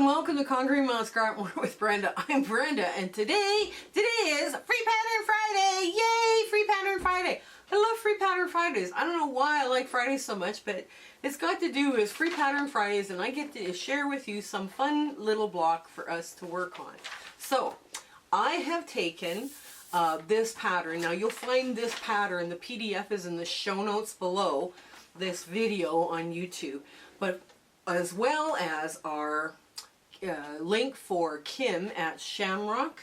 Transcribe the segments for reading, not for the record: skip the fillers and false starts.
welcome to Conquering Mount Scrapmore with Brenda. I'm Brenda, and today is Free Pattern Friday! Yay! Free Pattern Friday! I love Free Pattern Fridays. I don't know why I like Fridays so much, but it's got to do with Free Pattern Fridays, and I get to share with you some fun little block for us to work on. So, I have taken this pattern. Now, you'll find this pattern, the PDF is in the show notes below this video on YouTube, but as well as our link for Kim at Shamrock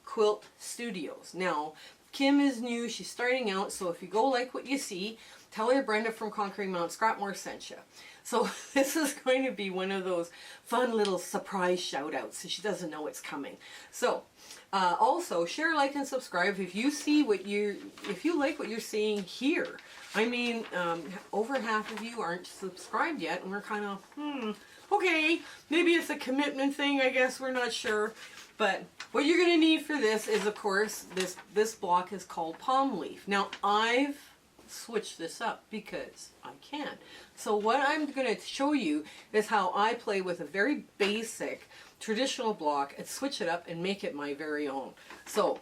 Quilt Studios. Now, Kim is new, she's starting out, so if you go like what you see, tell her Brenda from Conquering Mount Scrapmore sent you. So this is going to be one of those fun little surprise shout outs so she doesn't know it's coming. So also share, like, and subscribe if you see what if you like what you're seeing here. I mean, over half of you aren't subscribed yet, and we're kind of, okay, maybe it's a commitment thing, I guess, we're not sure. But what you're going to need for this is, of course, this block is called palm leaf. Now, I've switched this up because I can. So what I'm going to show you is how I play with a very basic traditional block and switch it up and make it my very own. So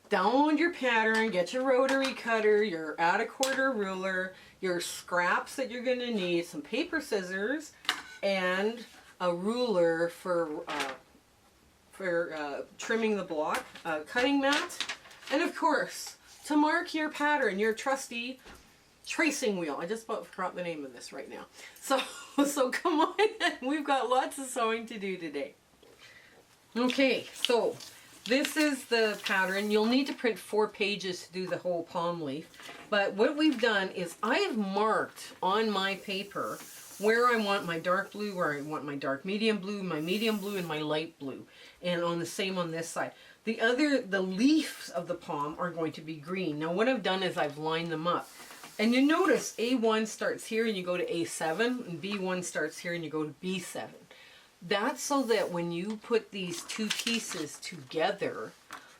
download your pattern, get your rotary cutter, your add-a-quarter ruler, your scraps that you're going to need, some paper scissors, and a ruler for trimming the block, a cutting mat, and of course, to mark your pattern, your trusty tracing wheel. I just about forgot the name of this right now. So come on, we've got lots of sewing to do today. Okay, so this is the pattern. You'll need to print 4 pages to do the whole palm leaf. But what we've done is I have marked on my paper where I want my dark blue, where I want my dark medium blue, and my light blue. And on the same on this side. The leaves of the palm are going to be green. Now what I've done is I've lined them up. And you notice A1 starts here and you go to A7, and B1 starts here and you go to B7. That's so that when you put these two pieces together,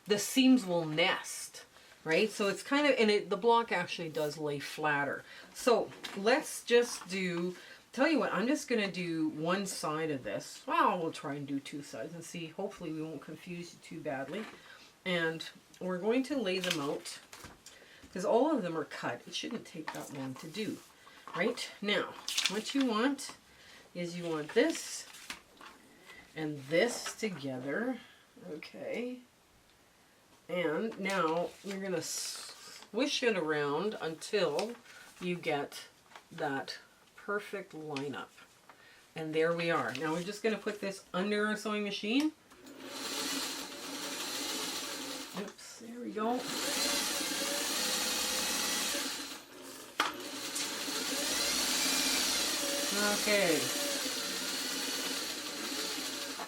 the seams will nest, right? So it's kind of, and the block actually does lay flatter. So let's just tell you what, I'm just going to do one side of this. Well, we'll try and do 2 sides and see. Hopefully we won't confuse you too badly. And we're going to lay them out because all of them are cut. It shouldn't take that long to do. Right? Now, what you want is you want this and this together. Okay. And now you're going to swish it around until you get that perfect lineup. And there we are. Now we're just going to put this under our sewing machine. Oops, there we go. Okay.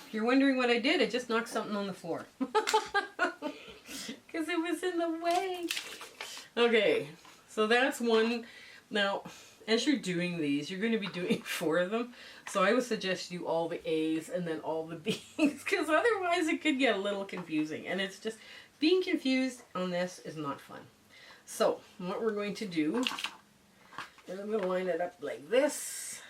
If you're wondering what I did, I just knocked something on the floor. Because it was in the way. Okay, so that's one. Now, as you're doing these, you're going to be doing 4 of them. So I would suggest you do all the A's and then all the B's, because otherwise it could get a little confusing. And it's just, being confused on this is not fun. So what we're going to do is I'm going to line it up like this,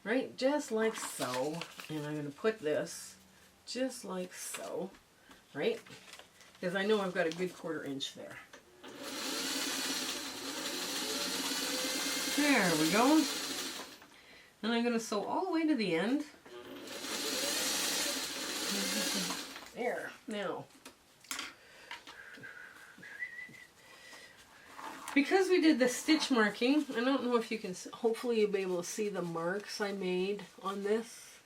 right? Just like so. And I'm going to put this just like so, right? Because I know I've got a good 1/4 inch there. There we go. And I'm going to sew all the way to the end. There. Now, because we did the stitch marking, I don't know if you can, hopefully you'll be able to see the marks I made on this.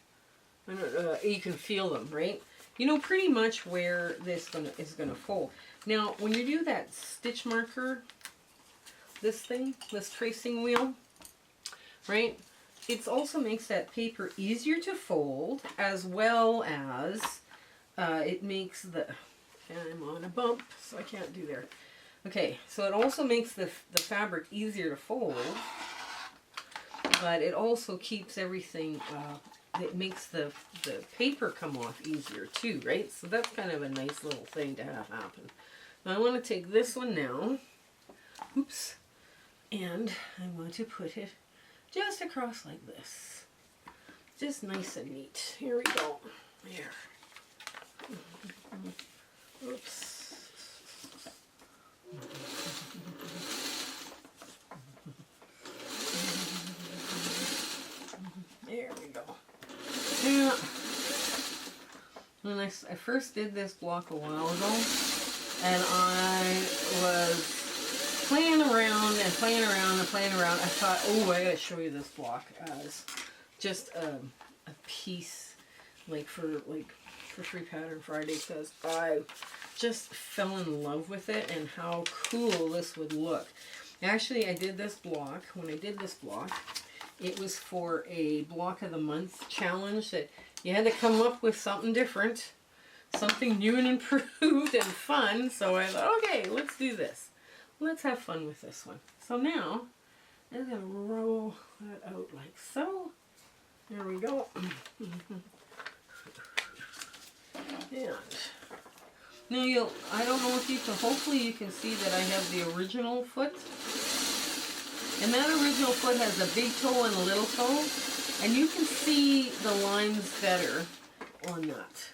I don't, you can feel them, right? You know pretty much where this is going to fold. Now, when you do that stitch marker, this tracing wheel, right? It also makes that paper easier to fold, as well as it makes the, and I'm on a bump, so I can't do there. Okay, so it also makes the fabric easier to fold, but it also keeps everything, it makes the paper come off easier too, right? So that's kind of a nice little thing to have happen. Now I want to take this one now, oops, and I'm going to put it just across like this. just nice and neat. Here we go. There. Oops. There we go. Yeah. When I first did this block a while ago, and I was playing around and playing around and playing around, I thought, oh, I gotta show you this block as just a piece, like for Free Pattern Friday, because I just fell in love with it and how cool this would look. Actually, I did this block. When I did this block, it was for a block of the month challenge that you had to come up with something different, something new and improved and fun. So I thought, okay, let's do this. Let's have fun with this one. So now I'm going to roll that out like so. There we go. And now I don't know if you can, hopefully you can see that I have the original foot. And that original foot has a big toe and a little toe. And you can see the lines better on that.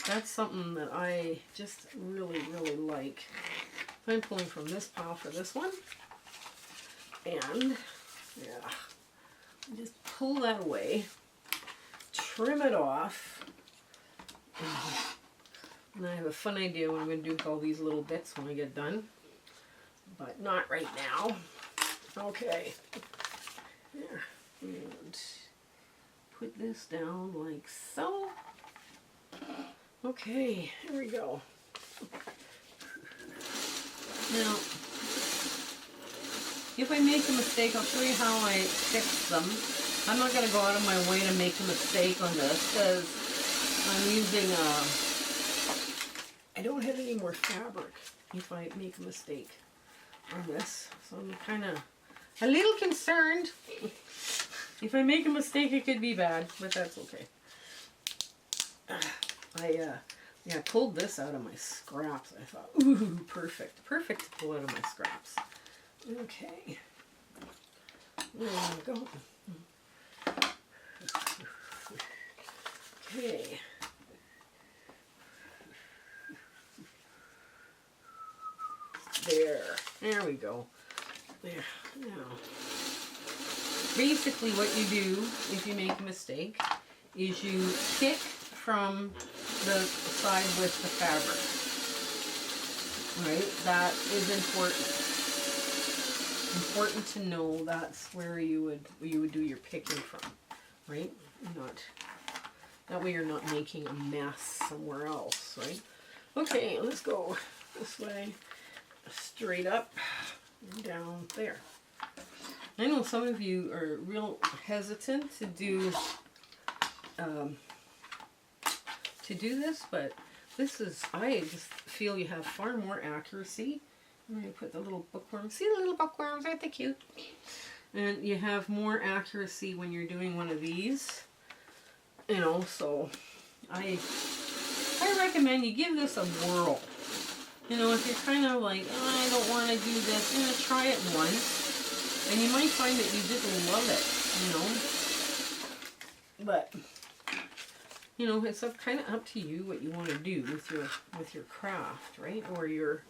That's something that I just really, really like. I'm pulling from this pile for this one. And, yeah, just pull that away. Trim it off. And I have a fun idea what I'm going to do with all these little bits when I get done. But not right now. Okay. There. And put this down like so. Okay, here we go. Now, if I make a mistake, I'll show you how I fix them. I'm not going to go out of my way to make a mistake on this because I'm using I don't have any more fabric if I make a mistake on this. So I'm kind of a little concerned. If I make a mistake, it could be bad, but that's okay. I pulled this out of my scraps. I thought, ooh, perfect. Perfect to pull out of my scraps. Okay. There we go. Okay. There we go. There. Now, basically what you do if you make a mistake is you pick from the side with the fabric. Right? That is important. Important to know that's where you would do your picking from. Right? That way you're not making a mess somewhere else, right? Okay, let's go this way. Straight up and down there. I know some of you are real hesitant to do this, but this is, I just feel you have far more accuracy. I'm going to put the little bookworms. See the little bookworms? Aren't they cute? And you have more accuracy when you're doing one of these. You know, so I recommend you give this a whirl. You know, if you're kind of like, oh, I don't want to do this, you know, try it once. And you might find that you just love it, you know. But, you know, it's kind of up to you what you want to do with your craft, right? Or your,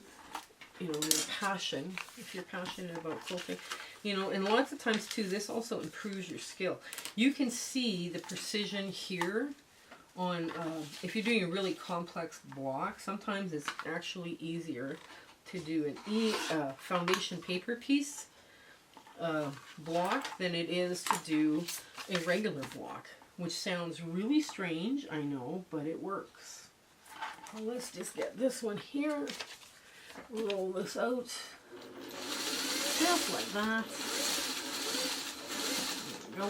you know, your passion, if you're passionate about quilting. You know, and lots of times, too, this also improves your skill. You can see the precision here on, if you're doing a really complex block, sometimes it's actually easier to do an foundation paper piece block than it is to do a regular block, which sounds really strange, I know, but it works. Well, let's just get this one here, roll this out, just like that. There we go.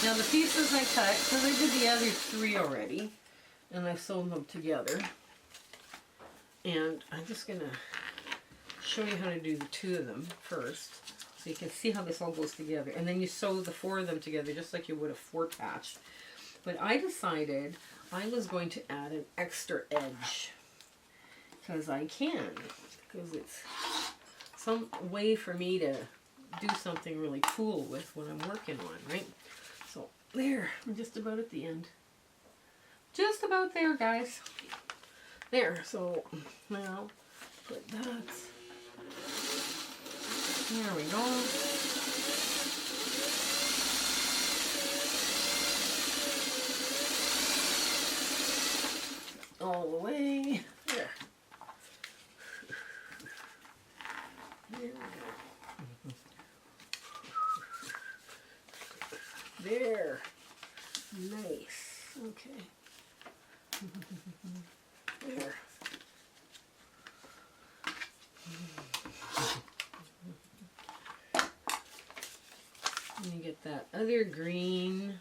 Now the pieces I cut, because I did the other 3 already, and I sewed them together. And I'm just going to show you how to do the 2 of them first, so you can see how this all goes together. And then you sew the 4 of them together, just like you would a 4-patch. But I decided I was going to add an extra edge, because I can, because it's some way for me to do something really cool with what I'm working on, right? So there, I'm just about at the end. Just about there, guys. There, so now put that. There we go. All the way. There. There we go. There. Nice. Okay. There. Let me get that other green.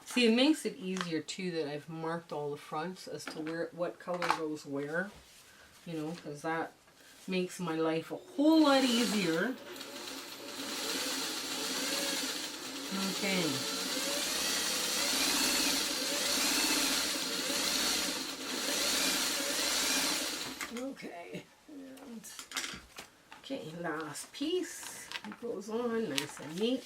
See, it makes it easier too that I've marked all the fronts as to what color goes where, you know, because that makes my life a whole lot easier. Okay. Okay. And okay, last piece. It goes on nice and neat.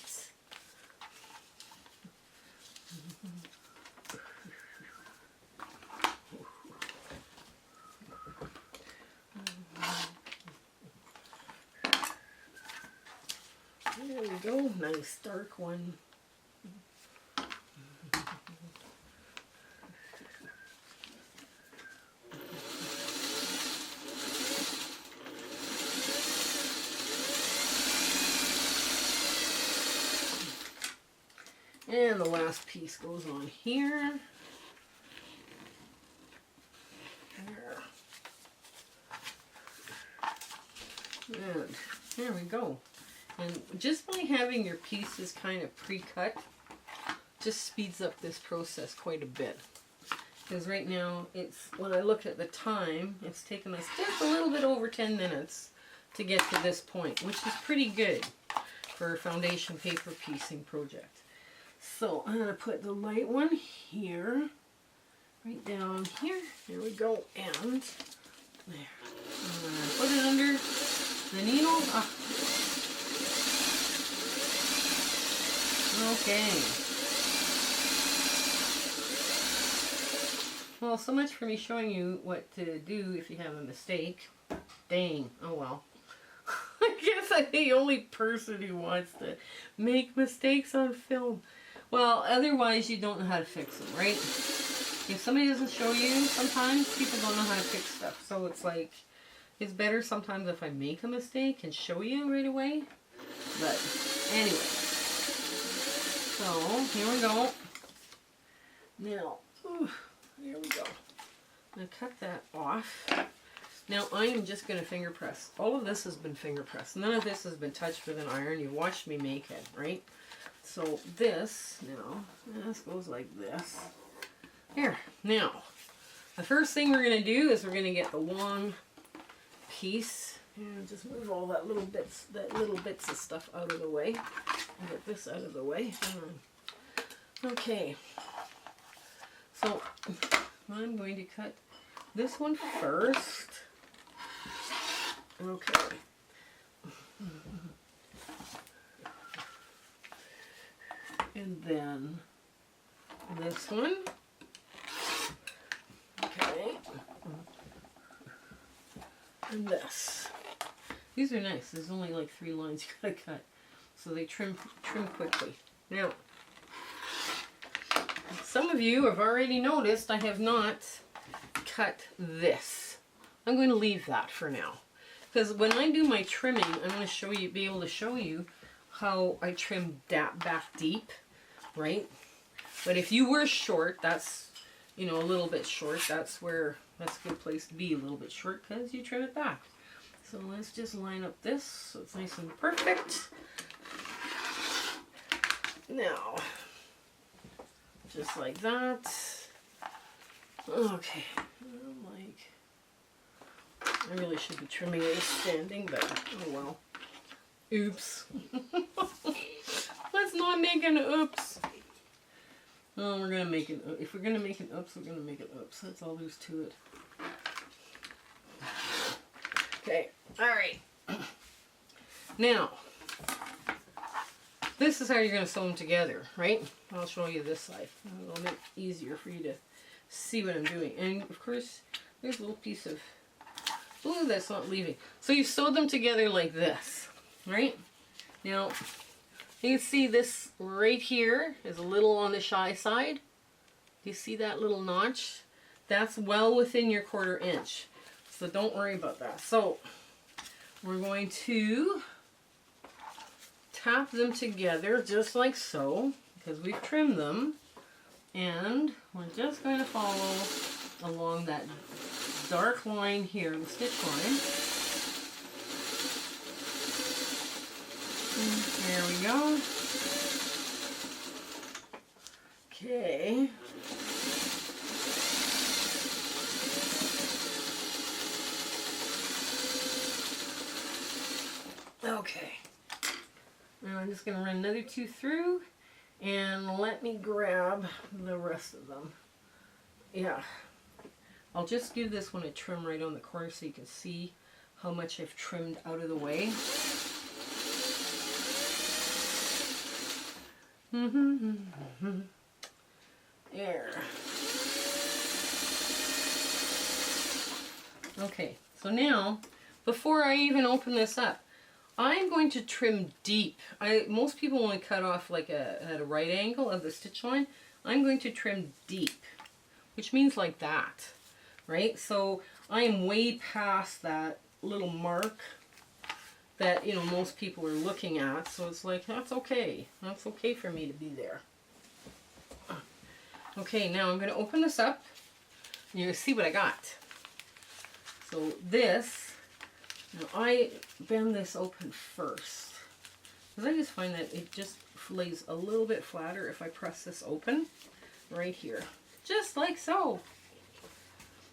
There we go, nice dark one. And the last piece goes on here. There. And there we go. And just by having your pieces kind of pre-cut, just speeds up this process quite a bit. Because right now, it's, when I look at the time, it's taken us just a little bit over 10 minutes to get to this point, which is pretty good for a foundation paper piecing project. So I'm going to put the light one here, right down here. There we go. And there. I'm going to put it under the needle. Ah. Okay. Well, so much for me showing you what to do if you have a mistake. Dang. Oh well. I guess I'm the only person who wants to make mistakes on film. Well, otherwise you don't know how to fix them, right? If somebody doesn't show you, sometimes people don't know how to fix stuff. So it's like, it's better sometimes if I make a mistake and show you right away. But anyway. So, here we go. Now, here we go. I'm going to cut that off. Now, I am just going to finger press. All of this has been finger pressed. None of this has been touched with an iron. You watched me make it, right? So this, now, this goes like this. Here, now, the first thing we're going to do is we're going to get the long piece. And just move all that little bits of stuff out of the way. Get this out of the way. Okay. So, I'm going to cut this one first. Okay. And then this one. Okay. And this. These are nice. There's only like 3 lines you gotta cut. So they trim quickly. Now, some of you have already noticed I have not cut this. I'm going to leave that for now. Because when I do my trimming, I'm going to be able to show you how I trim that back deep, right? But if you were short, that's, you know, a little bit short, that's a good place to be, a little bit short, because you trim it back. So let's just line up this so it's nice and perfect. Now, just like that. Okay. I really should be trimming it standing, but oh well. Oops. Let's not make an oops. Oh, we're gonna make it. If we're gonna make an oops, we're gonna make it oops. That's all there's to it. Okay. All right. Now, this is how you're going to sew them together, right? I'll show you this side. It'll make it easier for you to see what I'm doing. And of course, there's a little piece of glue that's not leaving. So you sew them together like this, right? Now, you can see this right here is a little on the shy side. Do you see that little notch? That's well within your 1/4 inch. So don't worry about that. So we're going to tap them together just like so, because we've trimmed them, and we're just going to follow along that dark line here, the stitch line. There we go. Okay. Okay. Now I'm just going to run another 2 through, and let me grab the rest of them. Yeah. I'll just give this one a trim right on the corner so you can see how much I've trimmed out of the way. There. Okay, so now, before I even open this up, I'm going to trim deep. Most people only cut off like at a right angle of the stitch line. I'm going to trim deep, which means like that, right? So I am way past that little mark that, you know, most people are looking at. So it's like, that's okay. That's okay for me to be there. Okay, now I'm going to open this up. And you're going to see what I got. So this, now I bend this open first, because I just find that it just lays a little bit flatter if I press this open right here, just like so.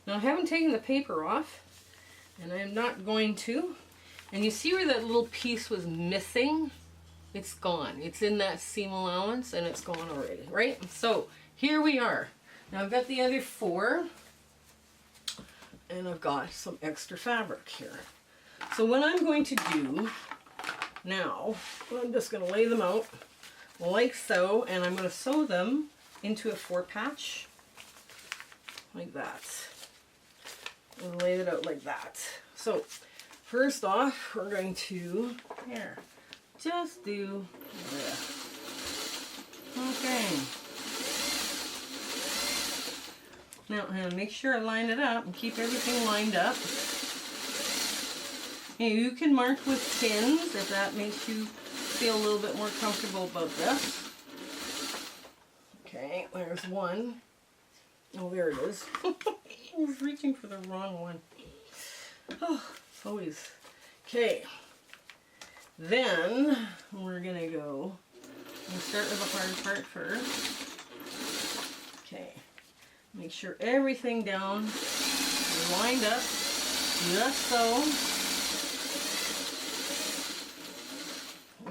Now I haven't taken the paper off, and I'm not going to. And you see where that little piece was missing? It's gone. It's in that seam allowance, and it's gone already, right? So here we are. Now I've got the other 4, and I've got some extra fabric here. So what I'm going to do now, I'm just going to lay them out like so, and I'm going to sew them into a 4 patch like that, and lay it out like that. So first off, we're going to just do this. Okay. Now I'm going to make sure I line it up and keep everything lined up. You can mark with pins if that makes you feel a little bit more comfortable about this. Okay, there's one. Oh, there it is. I was reaching for the wrong one. Oh, it's always. Okay. Then we're going to go and start with the hard part first. Okay. Make sure everything down is lined up just so.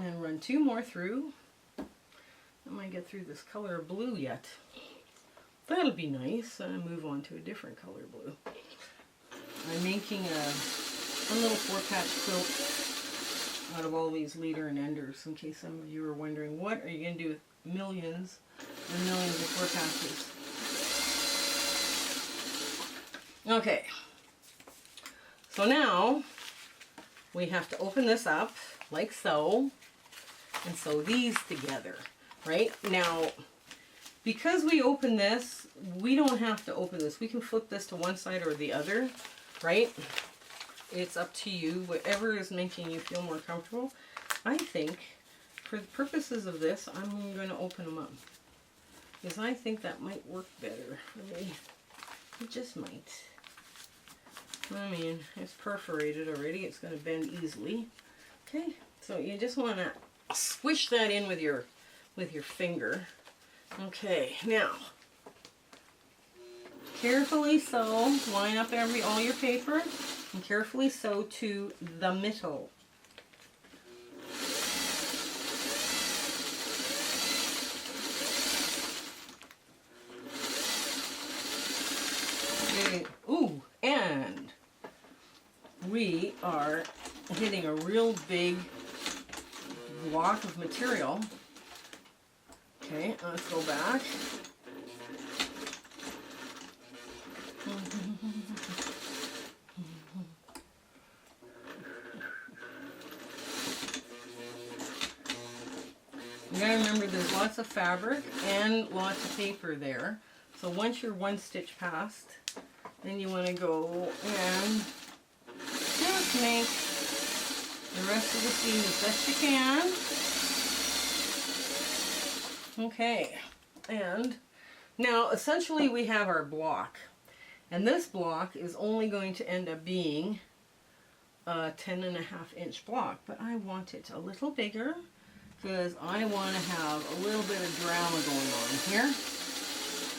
And run 2 more through. I might get through this color of blue yet. That'll be nice. And move on to a different color blue. I'm making a little 4-patch quilt out of all these leader and enders, in case some of you are wondering, what are you going to do with millions and millions of 4 patches? Okay. So now we have to open this up like so, and sew these together, right? Now, because we open this, we don't have to open this. We can flip this to one side or the other, right? It's up to you, whatever is making you feel more comfortable. I think, for the purposes of this, I'm going to open them up, because I think that might work better for me. It just might. I mean, it's perforated already. It's going to bend easily. Okay, so you just want to squish that in with your finger. Okay, now carefully sew. Line up all your paper and carefully sew to the middle. Okay. Ooh, and we are hitting a real big block of material. Okay, let's go back. You gotta remember there's lots of fabric and lots of paper there. So once you're one stitch past, then you want to go and just make the rest of the seam as best you can. Okay, and now essentially we have our block. And this block is only going to end up being a 10.5-inch block. But I want it a little bigger because I want to have a little bit of drama going on here.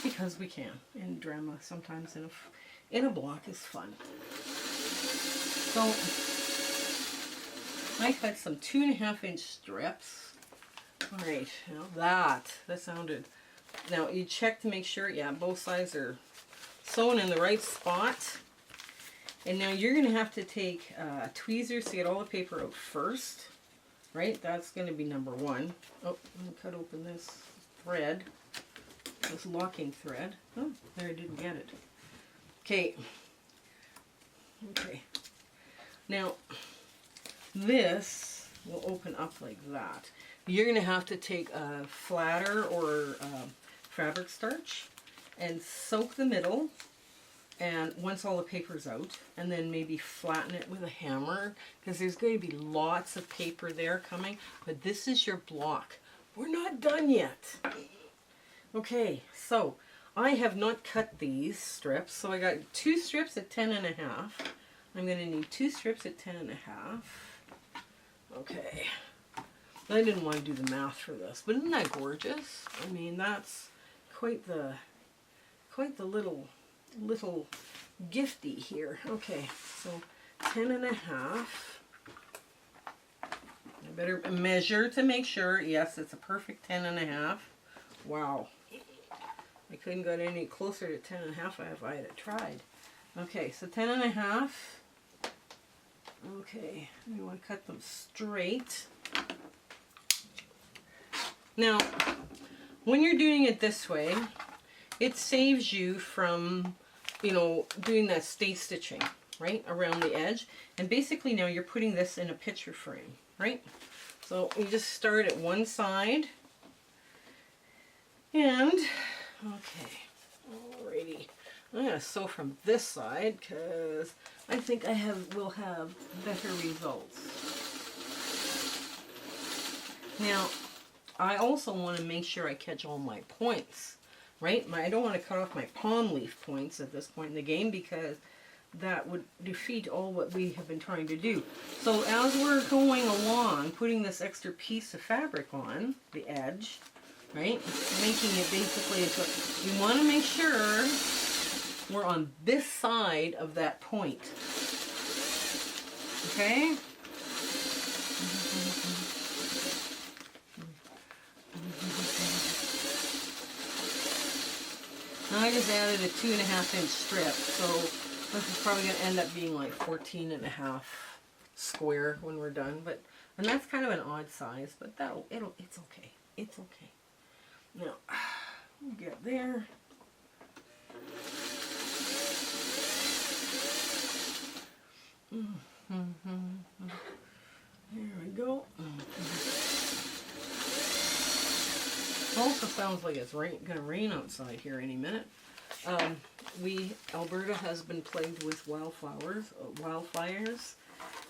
Because we can. And drama sometimes in a block is fun. So I cut some 2.5-inch strips. Alright, now that sounded. Now you check to make sure, yeah, both sides are sewn in the right spot. And now you're going to have to take tweezers to get all the paper out first. Right? That's going to be number one. Oh, let me cut open this thread. This locking thread. Oh, there, I didn't get it. Okay. Okay. Now, this will open up like that. You're going to have to take a flatter or fabric starch and soak the middle, and once all the paper's out, and then maybe flatten it with a hammer, because there's going to be lots of paper there coming, but this is your block. We're not done yet. Okay, so I have not cut these strips, so I got 2 strips at 10.5. I'm going to need 2 strips at 10.5. Okay. I didn't want to do the math for this, but isn't that gorgeous? I mean, that's quite the little gifty here. Okay, so 10.5. I better measure to make sure. Yes, it's a perfect 10.5. Wow. I couldn't get any closer to 10.5 if I had tried. Okay, so 10.5. Okay, you want to cut them straight. Now, when you're doing it this way, it saves you from, you know, doing that stay stitching, right, around the edge. And basically now you're putting this in a picture frame, right? So you just start at one side. And, okay, alrighty. I'm going to sew from this side because I think will have better results. Now, I also want to make sure I catch all my points, right? I don't want to cut off my palm leaf points at this point in the game because that would defeat all what we have been trying to do. So as we're going along, putting this extra piece of fabric on the edge, right? Making it basically into, we want to make sure we're on this side of that point. Okay? Now I just added a 2.5-inch strip, so this is probably going to end up being like 14.5 square when we're done. And that's kind of an odd size, but it's okay. It's okay. Now, we'll get there. There we go. It also sounds like it's going to rain outside here any minute. Alberta has been plagued with wildfires,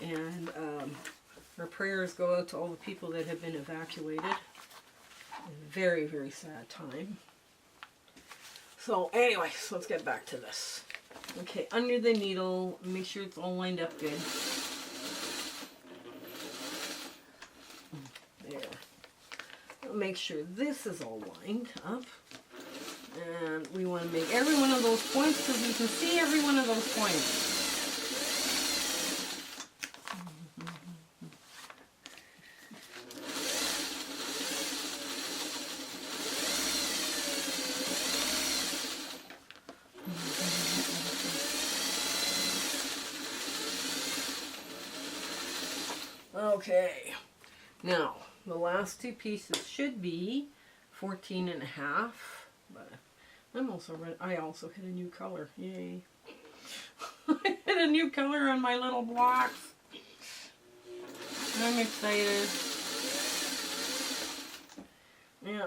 and our prayers go out to all the people that have been evacuated. A very, very sad time. So anyway, so let's get back to this. Okay, under the needle, make sure it's all lined up good. There. Make sure this is all lined up. And we want to make every one of those points because you can see every one of those points. Okay, now the last two pieces should be 14 and a half, but I also hit a new color. Yay. I hit a new color on my little blocks. I'm excited. Yeah,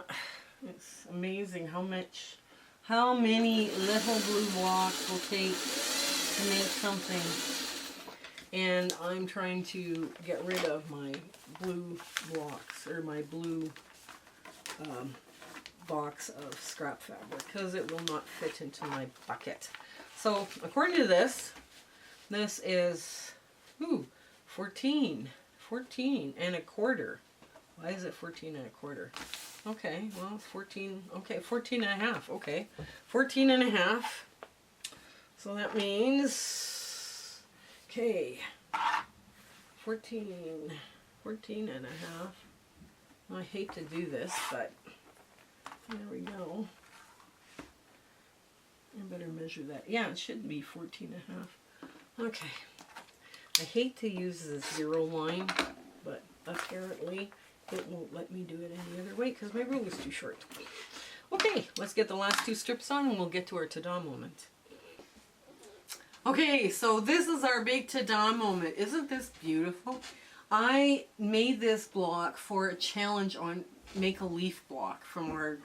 it's amazing how many little blue blocks will take to make something. And I'm trying to get rid of my blue blocks, or my blue box of scrap fabric, because it will not fit into my bucket. So according to this is 14 and a quarter. Why is it 14 and a quarter? Okay, well, it's 14, okay, 14 and a half, okay. 14 and a half. So that means, okay, 14 and a half. I hate to do this, but there we go. I better measure that. Yeah, it should be 14 and a half. Okay. I hate to use the 0 line, but apparently it won't let me do it any other way because my rule is too short. Okay, let's get the last 2 strips on and we'll get to our ta-da moment. Okay, so this is our big ta-da moment. Isn't this beautiful? I made this block for a challenge on Make a Leaf block from our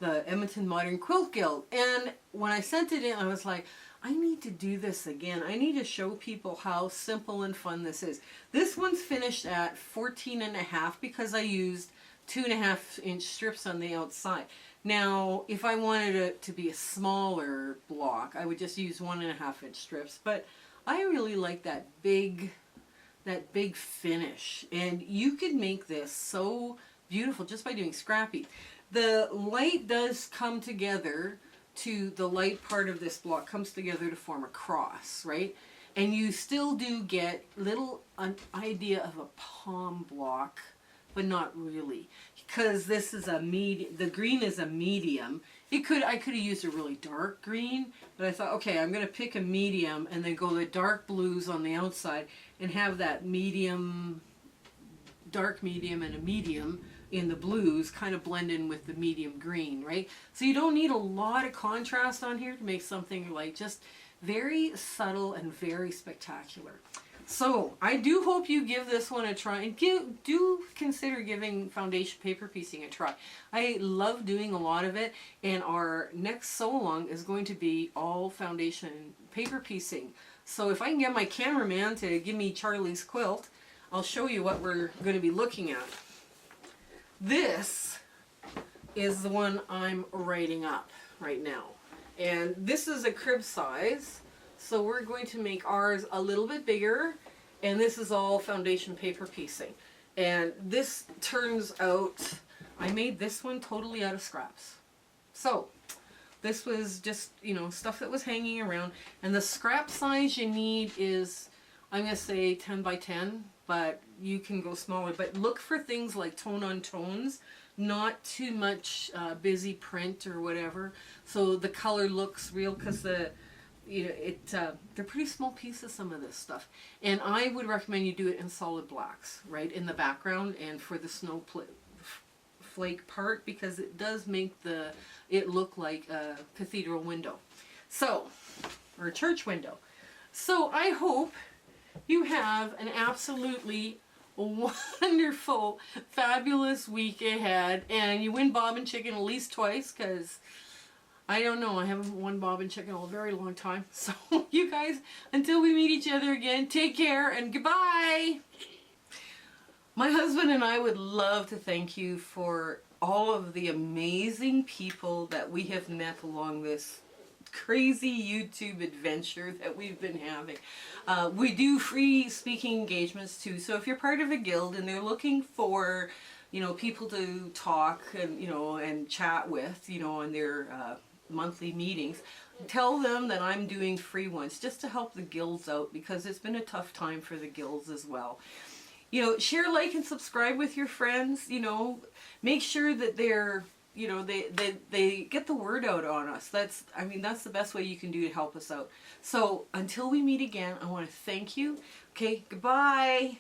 the Edmonton Modern Quilt Guild. And when I sent it in, I was like, I need to do this again. I need to show people how simple and fun this is. This one's finished at 14 and a half because I used 2.5 inch strips on the outside. Now, if I wanted it to be a smaller block, I would just use 1.5 inch strips. But I really like that big finish. And you could make this so beautiful just by doing scrappy. The light does come together to the light part of this block comes together to form a cross, right? And you still do get an idea of a palm block, but not really, because this is a the green is a medium. I could have used a really dark green, but I thought, okay, I'm going to pick a medium and then go the dark blues on the outside and have that medium, dark medium and a medium in the blues kind of blend in with the medium green, right? So you don't need a lot of contrast on here to make something like just very subtle and very spectacular. So I do hope you give this one a try, and do consider giving foundation paper piecing a try. I love doing a lot of it, and our next sew along is going to be all foundation paper piecing. So if I can get my cameraman to give me Charlie's quilt, I'll show you what we're going to be looking at. This is the one I'm writing up right now, and this is a crib size, so we're going to make ours a little bit bigger, and this is all foundation paper piecing. And this turns out, I made this one totally out of scraps. So this was just, you know, stuff that was hanging around, and the scrap size you need is, I'm going to say 10 by 10, but you can go smaller. But look for things like tone on tones, not too much busy print or whatever, so the color looks real, because they're pretty small pieces, some of this stuff. And I would recommend you do it in solid blacks, right, in the background and for the snowflake part, because it does make it look like a cathedral window, so, or a church window. So I hope you have an absolutely wonderful, fabulous week ahead, and you win Bob and Chicken at least twice, because I don't know, I haven't won Bob and Chicken in a very long time. So you guys, until we meet each other again, take care and goodbye. My husband and I would love to thank you for all of the amazing people that we have met along this crazy YouTube adventure that we've been having. We do free speaking engagements too, so if you're part of a guild and they're looking for, you know, people to talk and, you know, and chat with, you know, in their monthly meetings, tell them that I'm doing free ones just to help the guilds out, because it's been a tough time for the guilds as well. You know, share, like, and subscribe with your friends. You know, make sure that they're, you know, they get the word out on us. That's the best way you can do to help us out. So until we meet again, I want to thank you. Okay, goodbye.